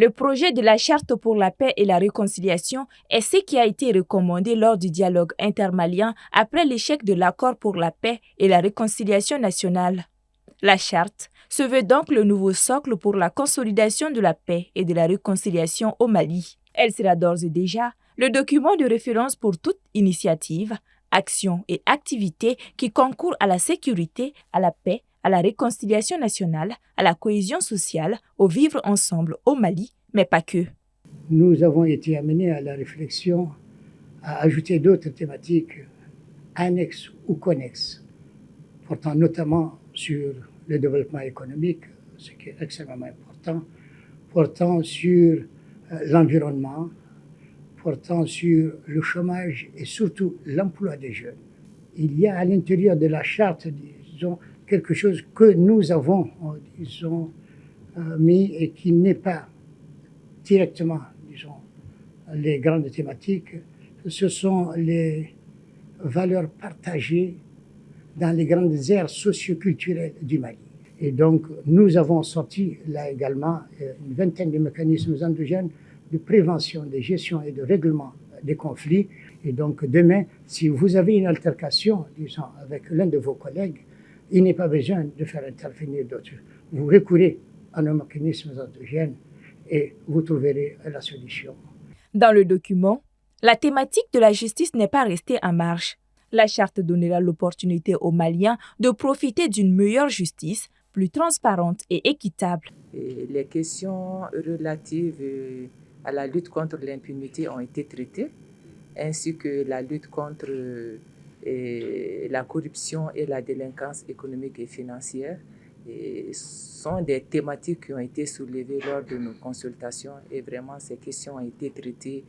Le projet de la Charte pour la paix et la réconciliation est ce qui a été recommandé lors du dialogue intermalien après l'échec de l'accord pour la paix et la réconciliation nationale. La Charte se veut donc le nouveau socle pour la consolidation de la paix et de la réconciliation au Mali. Elle sera d'ores et déjà le document de référence pour toute initiative, action et activité qui concourent à la sécurité, à la paix, à la réconciliation nationale, à la cohésion sociale, au vivre ensemble au Mali, mais pas que. Nous avons été amenés à la réflexion à ajouter d'autres thématiques annexes ou connexes, portant notamment sur le développement économique, ce qui est extrêmement important, portant sur l'environnement, portant sur le chômage et surtout l'emploi des jeunes. Il y a à l'intérieur de la charte, disons, quelque chose que nous avons, disons, mis et qui n'est pas directement, disons, les grandes thématiques. Ce sont les valeurs partagées dans les grandes aires socioculturelles du Mali. Et donc, nous avons sorti là également une vingtaine de mécanismes endogènes de prévention, de gestion et de règlement des conflits. Et donc, demain, si vous avez une altercation, disons, avec l'un de vos collègues, il n'est pas besoin de faire intervenir d'autres. Vous recourez à nos mécanismes endogènes et vous trouverez la solution. Dans le document, la thématique de la justice n'est pas restée en marge. La charte donnera l'opportunité aux Maliens de profiter d'une meilleure justice, plus transparente et équitable. Les questions relatives à la lutte contre l'impunité ont été traitées, ainsi que la lutte contre la corruption et la délinquance économique et financière. Sont des thématiques qui ont été soulevées lors de nos consultations et vraiment ces questions ont été traitées.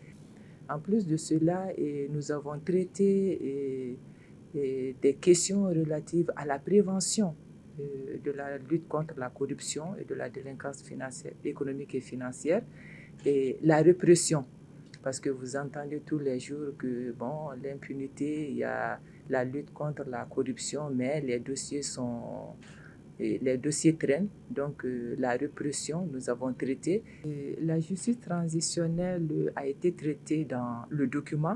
En plus de cela, nous avons traité des questions relatives à la prévention de la lutte contre la corruption et de la délinquance économique et financière et la répression. Parce que vous entendez tous les jours que l'impunité, il y a la lutte contre la corruption, mais les dossiers traînent, donc la répression, nous avons traité. La justice transitionnelle a été traitée dans le document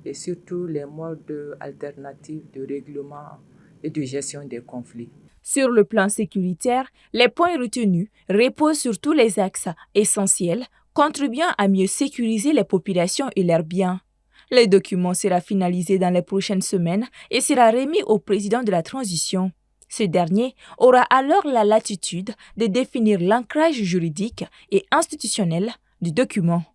et surtout les modes alternatifs de règlement et de gestion des conflits. Sur le plan sécuritaire, les points retenus reposent sur tous les axes essentiels contribuant à mieux sécuriser les populations et leurs biens. Le document sera finalisé dans les prochaines semaines et sera remis au président de la transition. Ce dernier aura alors la latitude de définir l'ancrage juridique et institutionnel du document.